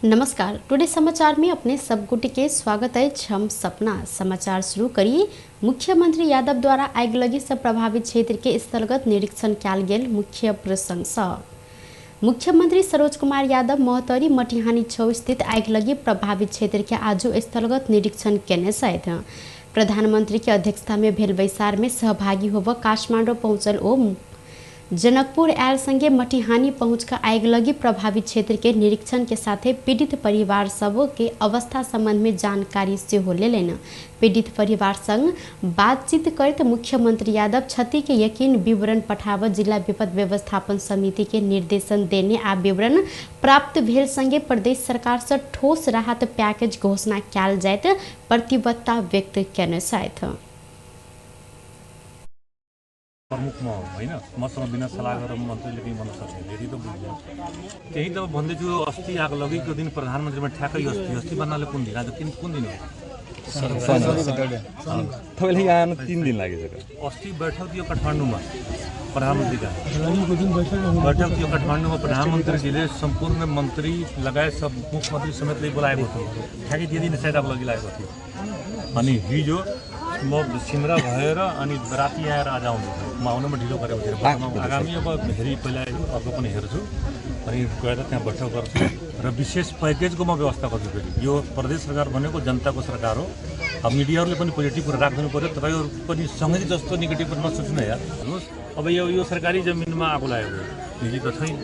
नमस्कार, टुडे समाचार में अपने सब गुट के स्वागत है। हम सपना समाचार शुरू करिए। मुख्यमंत्री यादव द्वारा आगलगी से प्रभावित क्षेत्र के स्थलगत निरीक्षण कयल गेल। मुख्य प्रशंसा मुख्यमंत्री सरोज कुमार यादव मोहतरी मटिहानी 6 स्थित आगलगी प्रभावित क्षेत्र के आज स्थलगत निरीक्षण केने छथि। प्रधानमंत्री की अध्यक्षता में भेल बैसार में सहभागी होब काठमांडू पहुंचल ओ जनकपुर आयल संगे मटिहानी पहुंचकर आगलगी प्रभावित क्षेत्र के निरीक्षण के साथ पीड़ित परिवार सब के अवस्था संबंध में जानकारी से हो लेन। पीड़ित परिवार संग बातचीत करते मुख्यमंत्री यादव क्षति के यकीन विवरण पठाव जिला विपद व्यवस्थापन समिति के निर्देशन देने आ विवरण प्राप्त भेल संगे प्रदेश सरकार से ठोस राहत पैकेज घोषणा कयल जायत प्रतिबद्धता व्यक्त केने छथि। प्रमुख म होइन, मसँग बिना सल्लाह गरेर मन्त्रीले केही भन्न सक्दैन, यति त बुझ्दैन। त्यही त भन्दैछु, अस्ति आगलगीको दिन प्रधानमन्त्रीमा ठ्याक्कै अस्ति भन्नाले कुन दिन, आज कुन दिन हो? तपाईँले यहाँ आउनु 3 दिन लागिसक्यो। अस्ति बैठक थियो काठमाडौँमा प्रधानमन्त्रीका बैठक थियो काठमाडौँमा। प्रधानमन्त्रीजीले सम्पूर्ण मन्त्री लगायत सब मुख्यमन्त्री समेतले बोलाएको थियो। ठ्याक्कै त्यो दिन सायद आगलगी लागेको थियो। अनि हिजो म सिमरा भएर अनि राति आएर आज आउँछु। म आउनमा ढिलो गरेको थिएँ। आगामी अब पहिला अर्को पनि हेर्छु अनि गएर त्यहाँ बैठक गर्छु र विशेष प्याकेजको म व्यवस्था गर्छु। फेरि यो प्रदेश सरकार भनेको जनताको सरकार हो। अब मिडियाहरूले पनि पोजिटिभ कुरा राख्नु पऱ्यो। तपाईँहरू पनि सँगै जस्तो नेगेटिभ नसोच्नु यार। हेर्नुहोस्, अब यो सरकारी जमिनमा आगो लागेको निजी त छैन,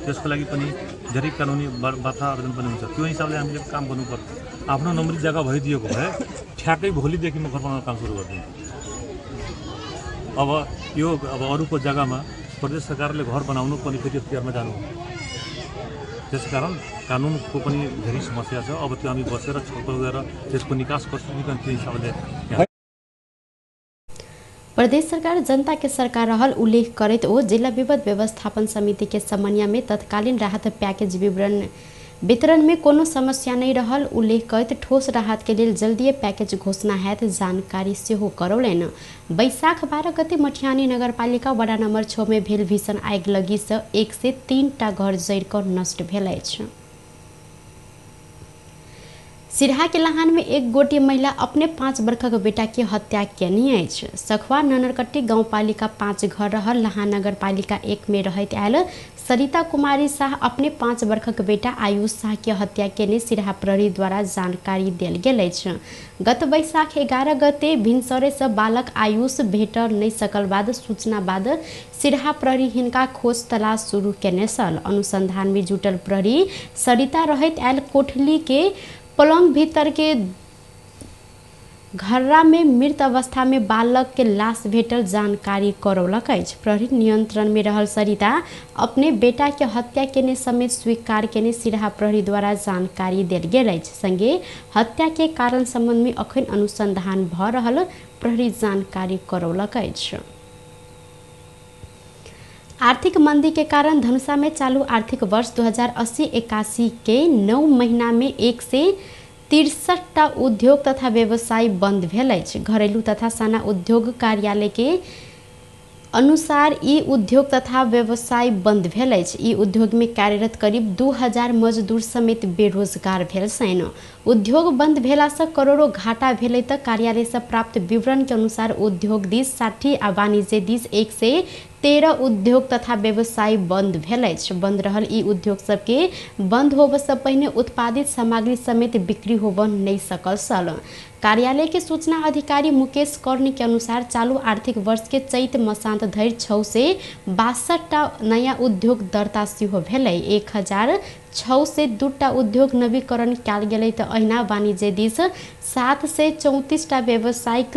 त्यसको लागि पनि धेरै कानुनी बाधा आवेदन पनि हुन्छ। त्यो हिसाबले हामीले काम गर्नुपर्छ। आफ्नो नम्बरी जग्गा भइदिएको भए ठ्याक्कै भोलिदेखि म घर बनाउने काम सुरु गरिदिन्छु। अब अरूको जग्गामा प्रदेश सरकारले घर बनाउनु पनि फेरि अख्तियारमा जानु, त्यसकारण कानुनको पनि धेरै समस्या छ। अब त्यो हामी बसेर छलफल गरेर त्यसको निकास गर्छौँ नि, त्यो हिसाबले। प्रदेश सरकार जनता के सरकार रहल उल्लेख करते ओ जिला विपद व्यवस्थापन समिति के समन्वय में तत्कालीन राहत पैकेज वितरण में कोनो समस्या नहीं रहल उल्लेख करते ठोस राहत के लिए जल्दी पैकेज घोषणा हैत जानकारी से हो करौलेन। बैशाख 12 गते मटिहानी नगरपालिका वडा नंबर 6 में भेल भीषण आगलगी से 1 से 3 टा घर जड़ कर नष्ट भेल अछि। सिरहा के लहान में एक गोटी महिला अपने 5 वर्षक बेटा की हत्या केनी अछि। सखुआ ननरकट्टी गाउँपालिका 5 घर रहल लहान नगरपालिका 1 में रहत आयल सरिता कुमारी शाह अपने 5 वर्षक बेटा आयुष शाह की हत्या केने सिरहा प्रहरी द्वारा जानकारी देल गेल अछि। गत बैशाख 11 गते भिनसरे से बालक आयुष भेट नहीं सकल बाद सूचना बाद सिरहा प्रहरी हिनका खोज तलाश शुरू केने सल। अनुसंधान में जुटल प्रहरी सरिता रहत आयल कोठली के पलंग भीतर के घर्रा में मृत अवस्था में बालक के लाश भेटल जानकारी करौलक अछि। प्रहरी नियंत्रण में रहल सरिता अपने बेटा के हत्या केने समेत स्वीकार केने सिरहा प्रहरी द्वारा जानकारी देल गेल अछि। संगे हत्या के कारण संबंध में अखन अनुसंधान भ रहल प्रहरी जानकारी करौलक अछि। आर्थिक मंदी के कारण धनुषा में चालू आर्थिक वर्ष 2080-81 के 9 महीना में 1 से 63 टा उद्योग तथा व्यवसाय बंद भेल अछि। घरेलू तथा साना उद्योग कार्यालय के अनुसार ई उद्योग तथा व्यवसाय बंद भेल अछि। ई उद्योग में कार्यरत करीब 2000 मजदूर समेत बेरोजगार भेल छन्। उद्योग बंद भेला से करोड़ों घाटा भेलै त कार्यालय से प्राप्त विवरण के अनुसार उद्योग दिस 60 आ वाणिज्य दिस 1 से 13 उद्योग तथा व्यवसाय बंद भेल अछि। बंद रहल ई उद्योग सबके बंद होब से पहिने उत्पादित सामग्री समेत बिक्री होब नहीं सकल सल। कार्यालय के सूचना अधिकारी मुकेश कर्णी के अनुसार चालू आर्थिक वर्ष के चैत मसांत धरि 6 से 62 टा नया उद्योग दर्ता सेहो भेलै। 1006 से 2 टा उद्योग नवीकरण कयल गेलै त अहिना वाणिज्य दिस 7 से 34 टा व्यावसायिक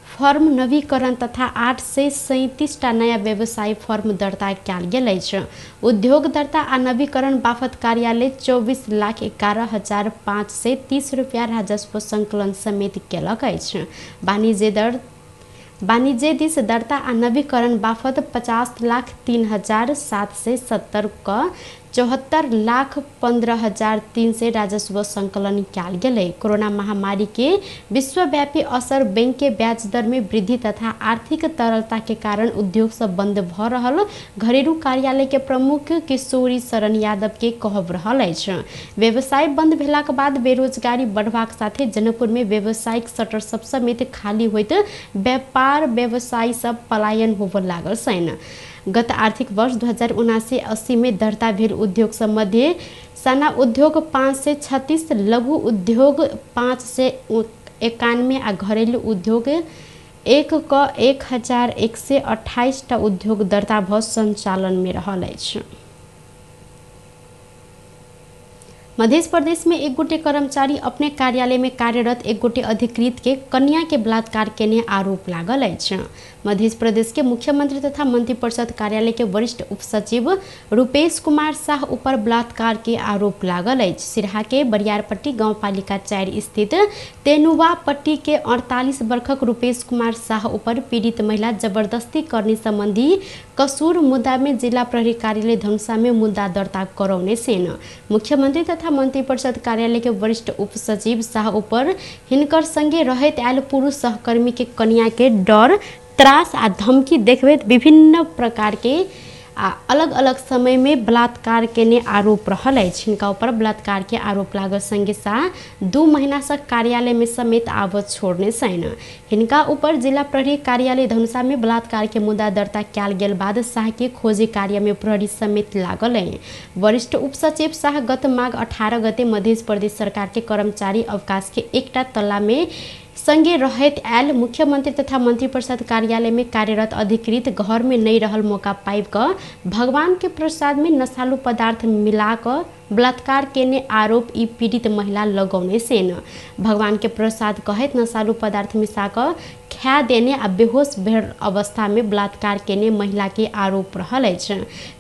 फर्म नवीकरण तथा 8 से 37 टा नया व्यवसाय फर्म दर्ता कयल गेल अछि। उद्योग दर्ता आ नवीकरण बाफत कार्यालय 24,11,500 से 30 रुपया राजस्व संकलन समेत केलक अछि। वाणिज्य दिस दर्ता आ नवीकरण बाफत 50,03,770 क 74,15,300 राजस्व संकलन कयल गेलै। कोरोना महामारी के विश्वव्यापी असर, बैंक के ब्याज दर में वृद्धि तथा आर्थिक तरलता के कारण उद्योग सब बंद भ रहल घरेलू कार्यालय के प्रमुख किशोरी शरण यादव के कहब रहल अछि। व्यवसाय बंद भेलाक बाद बेरोजगारी बढ़बाक साथे जनकपुर में व्यावसायिक शटर सब समेत खाली होइत व्यापार व्यवसायी सब पलायन होबय लागल छनि। गत आर्थिक वर्ष 2079-80 में दर्ता भेल उद्योग सब मध्य साना उद्योग 536, लघु उद्योग 591 आ घरेलू उद्योग 1128 टा उद्योग दर्ता भ संचालन में रहल अछि। मध्य प्रदेश में एक गोटे कर्मचारी अपने कार्यालय में कार्यरत एक गोटे अधिकृत के कन्या के बलात्कार केने आरोप लागल अछि। मध्य प्रदेश के मुख्यमंत्री तथा मंत्रिपरिषद कार्यालय के वरिष्ठ उप सचिव रूपेश कुमार शाह ऊपर बलात्कार के आरोप लागल अछि। सिरहा के बरियारपट्टी गांवपालिका 4 स्थित तेनुवापट्टी के 48 वर्षक रूपेश कुमार शाह ऊपर पीड़ित महिला जबरदस्ती करने संबंधी कसूर मुद्दा में जिला प्रहरी कार्यालय धनुषा में मुद्दा दर्ता करौने सेन। मुख्यमंत्री तथा मंत्रिपरिषद कार्यालय के वरिष्ठ उप सचिव शाह ऊपर हिनकर संगे रहैत आयल पुरुष सहकर्मी के कन्या के डर, त्रास आ धमकी देखबैत विभिन्न प्रकार के अलग अलग समय में बलात्कार केने आरोप रहल अछि। हिनका ऊपर बलात्कार के आरोप लागल संगे शाह 2 महीना से कार्यालय में समेत आवत छोड़ने छनि। हिनका ऊपर जिला प्रहरी कार्यालय धनुषा में बलात्कार के मुद्दा दर्ता कयल गेल बाद शाह के खोजी कार्य में प्रहरी समेत लागल है। वरिष्ठ उप सचिव शाह गत माघ 18 गते मध्य प्रदेश सरकार के कर्मचारी अवकाश के एकटा तल्ला में संगे रहैत आयल मुख्यमंत्री तथा मंत्रिपरिषद कार्यालय में कार्यरत अधिकृत घर में नहीं रहल मौका पाइब क भगवान के प्रसाद में नशालु पदार्थ मिला क बलात्कार केने आरोप ई पीड़ित महिला लगौने सेन। भगवान के प्रसाद कहैत नशालु पदार्थ मिसा क खा देने आ बेहोश भेल अवस्था में बलात्कार केने महिला के आरोप रहल अछि।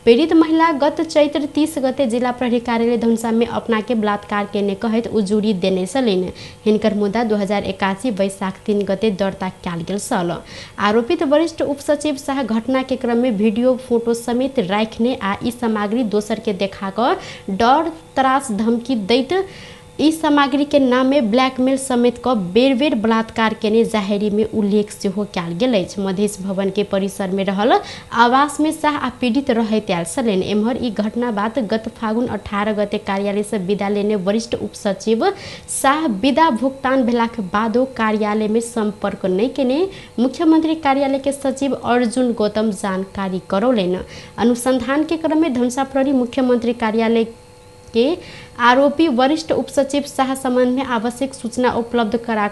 पीड़ित महिला गत चैत्र 30 गते जिला प्रहरी कार्यालय धनुषा में अपना के बलात्कार केने कहैत उजुरी देने छलिन। हिनकर मुद्दा 2081 वैशाख 3 गते दर्ता कयल गेल छल। आरोपित वरिष्ठ उप सचिव शाह घटना के क्रम में वीडियो फोटो समेत राखने आ ई सामग्री दोसर के देखा क डर, त्रास, धमकी दैत ई सामग्री के नाम में ब्लैकमेल समेत क बेर बेर बलात्कार केने जाहेरी में उल्लेख सेहो कयल गेल अछि। मधेश भवन के परिसर में रहल आवास में शाह आ पीड़ित रहैत आयल छलनि। एम्हर ई घटना बाद गत फागुन 18 गते कार्यालय से विदा लेने वरिष्ठ उप सचिव शाह विदा भुगतान भेलाक बादो कार्यालय में संपर्क नहीं केने मुख्यमंत्री कार्यालय के सचिव अर्जुन गौतम जानकारी करौलनि। अनुसंधान के क्रम में धनुषा प्रहरी मुख्यमंत्री कार्यालय के आरोपी वरिष्ठ उप सचिव शाह संबंध में आवश्यक सूचना उपलब्ध कराब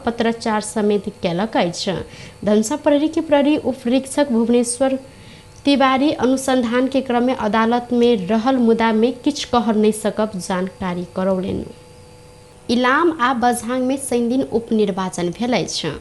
पत्राचार समेत केलक अछि। धनुषा प्रहरी के प्रहरी उपरीक्षक भुवनेश्वर तिवारी अनुसंधान के क्रम में अदालत में रहल मुद्दा में किछ कह नहीं सकब जानकारी करौलनि। इलाम आ बझांग में शनि दिन उपनिर्वाचन भेल अछि।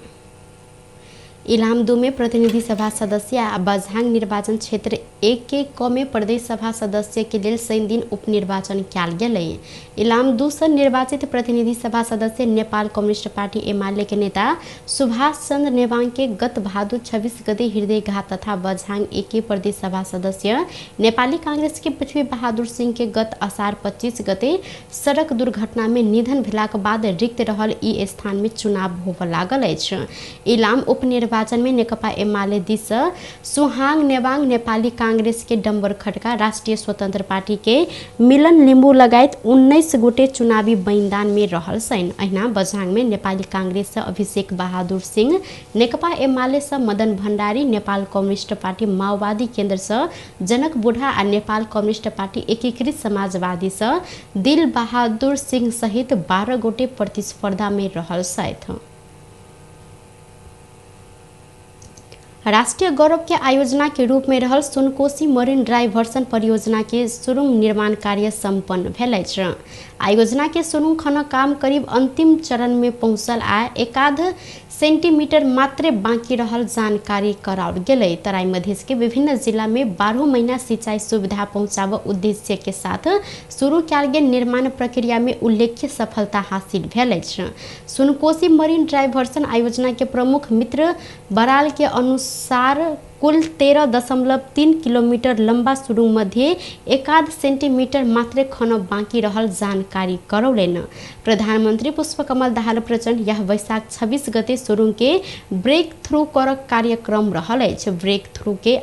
इलाम 2 में प्रतिनिधि सभा सदस्य आ बझांग निर्वाचन क्षेत्र 1 के क में प्रदेश सभा सदस्य के लेल शनि दिन उपनिर्वाचन कयल गेलै। इलाम 2 से निर्वाचित प्रतिनिधि सभा सदस्य नेपाल कम्युनिस्ट पार्टी एमाले के नेता सुभाष चंद्र नेवांग के गत भादो 26 गते हृदयघात तथा बझांग 1 के प्रदेश सभा सदस्य नेपाली कांग्रेस के पृथ्वी बहादुर सिंह के गत असार 25 गते सड़क दुर्घटना में निधन भेलाक बाद रिक्त रहल ई स्थान में चुनाव होबय लागल अछि। इलाम उपनिर्वाचन में नेकपा एमाले दिस सुहाङ नेवाङ, नेपाली कांग्रेस के डम्बर खड्का, राष्ट्रिय स्वतन्त्र पार्टी के मिलन लिम्बू लगायत 19 गोटे चुनावी मैदान में रहल छन्। अहिना बझांग में नेपाली कांग्रेस से अभिषेक बहादुर सिंह, नेकपा एमाले से मदन भण्डारी, नेपाल कम्युनिस्ट पार्टी माओवादी केन्द्र से जनक बुढा आ नेपाल कम्युनिस्ट पार्टी एकीकृत समाजवादी से दिल बहादुर सिंह सहित 12 गोटे प्रतिस्पर्धा में रहल छथि। राष्ट्रीय गौरव के आयोजना के रूप में रहल सुनकोशी मरीन डाइवर्सन परियोजना के सुरुंग निर्माण कार्य संपन्न भेल अछि। आयोजना के सुरुंग खनन काम करीब अंतिम चरण में पहुंचल आ 1.5 सेंटीमीटर मात्र बाकी रहल जानकारी कराओल गेलै। तराई मधेश के विभिन्न जिला में 12 महीना सिंचाई सुविधा पहुंचाव उद्देश्य के साथ शुरू कयल गेल निर्माण प्रक्रिया में उल्लेखनीय सफलता हासिल भेल अछि। सुनकोशी मरीन डाइवर्सन आयोजना के प्रमुख मित्र बराल के अनुसार कुल 13.3 किलोमिटर लम्बा सुरुङ मध्ये 1.5 सेन्टिमिटर मात्रै खन बाँकी रहल जानकारी करौलेन। प्रधानमन्त्री पुष्पकमल दाहाल प्रचण्ड यह वैशाख 26 गते सुरुङ के ब्रेक थ्रू कर कार्यक्रम रहल अछि। ब्रेक थ्रू के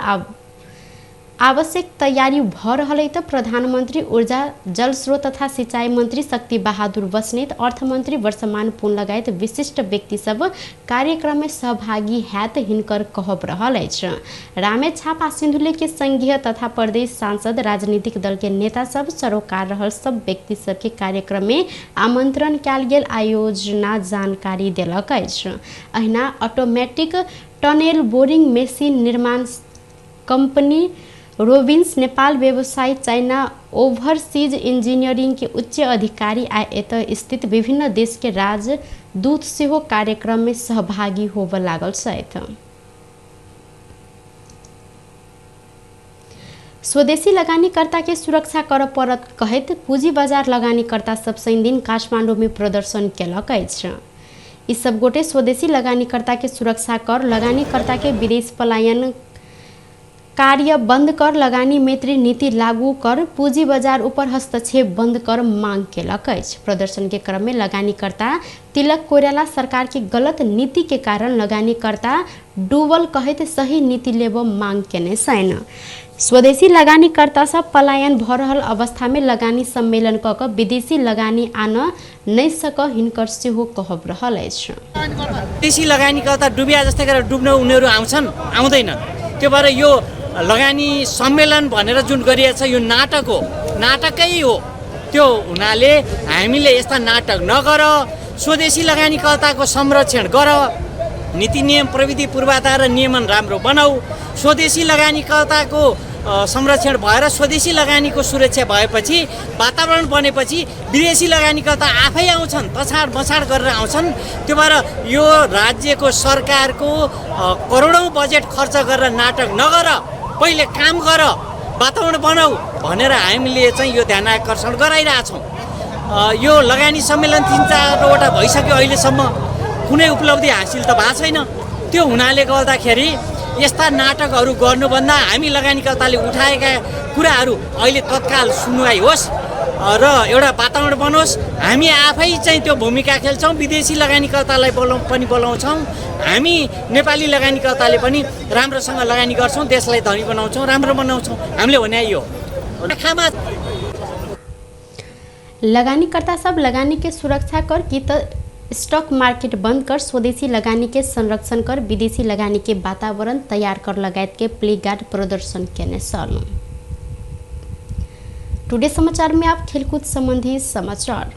आवश्यक तैयारी भ रहल त प्रधानमन्त्री ऊर्जा जलस्रोत तथा सिंचाई मंत्री शक्ति बहादुर बस्नेत, अर्थमन्त्री वर्षमान पुन लगायत विशिष्ट व्यक्ति सब कार्यक्रम में सहभागी हैत हिनकर कहब रहल अछि। रामेछाप सिंधुली के संघीय तथा प्रदेश सांसद, राजनीतिक दल के नेता सब, सरोकार रहल सब व्यक्ति सब के कार्यक्रम में आमंत्रण कयल गेल आयोजना जानकारी देलक अछि। अहिना ऑटोमेटिक टनेल बोरिंग मेसिन निर्माण कंपनी रोबिन्स नेपाल व्यवसायी चाइना ओभरसीज इंजीनियरिंग के उच्च अधिकारी आ एतय स्थित विभिन्न देश के राजदूत सेहो कार्यक्रम में सहभागी होबय लागल छथि। स्वदेशी लगानीकर्ता के सुरक्षा कर पड़त कहैत पूंजी बाजार लगानीकर्ता सब शनि दिन काठमांडू में प्रदर्शन केलक अछि। ई सब गोटे स्वदेशी लगानीकर्ता के सुरक्षा कर, लगानीकर्ता के विदेश पलायन कार्य बंद कर, लगानी मैत्री नीति लागू कर, पूंजी बाजार ऊपर हस्तक्षेप बंद कर मांग केलक अछि। प्रदर्शन के क्रम में लगानीकर्ता तिलक कोइराला सरकार की गलत नीति के कारण लगानीकर्ता डूबल कहैत सही नीति लेब मांग केने छैन। स्वदेशी लगानीकर्ता सब पलायन भ रहल अवस्था में लगानी सम्मेलन क क विदेशी लगानी आन नै सक हिनकर सेहो कहब रहल अछि। विदेशी लगानीकर्ता डुबिया जस्तै गरेर डुब्न उनीहरू आउँदैन। त्यो भएर यो लगानी सम्मेलन भनेर जुन गरिएको छ यो नाटक हो, नाटकै हो। त्यो हुनाले हामीले यस्ता नाटक नगर, स्वदेशी लगानीकर्ताको संरक्षण गर, नीति नियम प्रविधि पूर्वाधार र नियमन राम्रो बनाऊ। स्वदेशी लगानीकर्ताको संरक्षण भएर स्वदेशी लगानीको सुरक्षा भएपछि, वातावरण बनेपछि विदेशी लगानीकर्ता आफै आउँछन्, तछाड बछाड गरेर आउँछन्। त्यो भएर यो राज्यको सरकारको करोडौं बजेट खर्च गरेर नाटक नगर, पहिले काम गर, वातावरण बनाऊ भनेर हामीले चाहिँ यो ध्यान आकर्षण गराइरहेछौँ। यो लगानी सम्मेलन 3-4वटा भइसक्यो, अहिलेसम्म कुनै उपलब्धि हासिल त भएको छैन। त्यो हुनाले गर्दाखेरि यस्ता नाटकहरू गर्नुभन्दा हामी लगानीकर्ताले उठाएका कुराहरू अहिले तत्काल सुनवाई होस् र एउटा वातावरण बनोस्। हामी आफै चाहिँ त्यो भूमिका खेल्छौँ, विदेशी लगानीकर्तालाई पनि बोलाउँछौँ। हामी नेपाली लगानीकर्ताले पनि राम्रोसँग लगानी गर्छौँ, देशलाई धनी बनाउँछौँ, राम्रो बनाउँछौँ। हामीले भने यो लगानीकर्ता सब लगानी के सुरक्षा कर कि त स्टॉक मार्केट बंद कर, स्वदेशी लगानी के संरक्षण कर, विदेशी लगानी के वातावरण तैयार कर लगायत के प्ले कार्ड प्रदर्शन केने छन्। टुडे समाचार में आप खेलकूद संबंधी समाचार।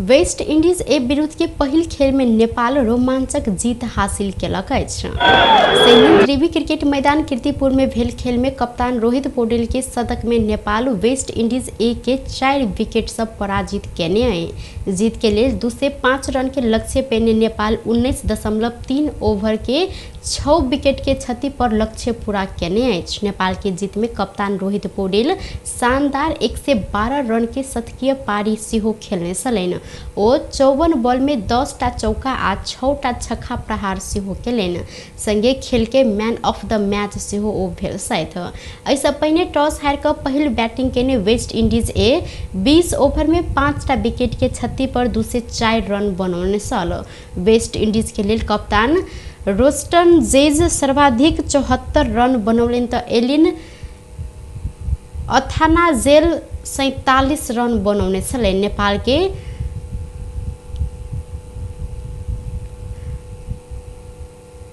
वेस्ट इंडीज ए विरुद्ध के पहिल खेल में नेपाल रोमांचक जीत हासिल केलक अछि। त्रिवी क्रिकेट मैदान कीर्तिपुर में भेल खेल में कप्तान रोहित पौडेल के शतक में नेपाल वेस्ट इंडीज ए के 4 विकेट से पराजित केने है। जीत के लिए 205 रन के लक्ष्य पेने नेपाल 19.3 ओवर के 6 विकेट के क्षति पर लक्ष्य पूरा केने अछि। नेपाल के जीत में कप्तान रोहित पौडेल शानदार 112 रन के शतकीय पारी सेहो खेलने छलैन। ओ 54 बॉल में 10 टा चौका आ 6 टा छक्का प्रहार सेहो केलैन। संगे खेल के मैन ऑफ द मैच सेहो ओ भेल छथि। एहिसँ पहिने टॉस हारि कऽ पहिल बैटिंग केने वेस्ट इंडीज ए 20 ओवर में 5 टा विकेट के क्षति पर 204 रन बनौने छल। वेस्ट इंडीज के लेल कप्तान रोस्टन जेज सर्वाधिक 74 रन बनौलनि त एलिन अथानाजेल 47 रन बनौने छले। नेपाल के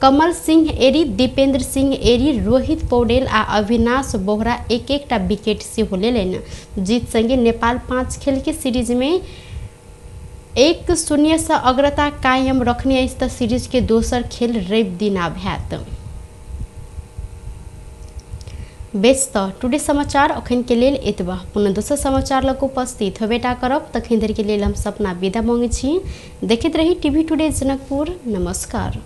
कमल सिंह एरी, दीपेंद्र सिंह एरी, रोहित पौडेल आ अविनाश बोहरा एक टा विकेट सेहो लेलनि। जीत संगे नेपाल 5 खेल के सीरीज में 1-0 से अग्रता कायम रखने अछि त सीरीज के दोसर खेल रवि दिन आब हैत। बेस त टुडे समाचार अखन के लेल एतबा। पुनः दोसर समाचार लग उपस्थित हेबेटा करब। तखन धरि के लेल हम सपना विदा मांगे छी। देखैत रही टीवी टुडे जनकपुर। नमस्कार।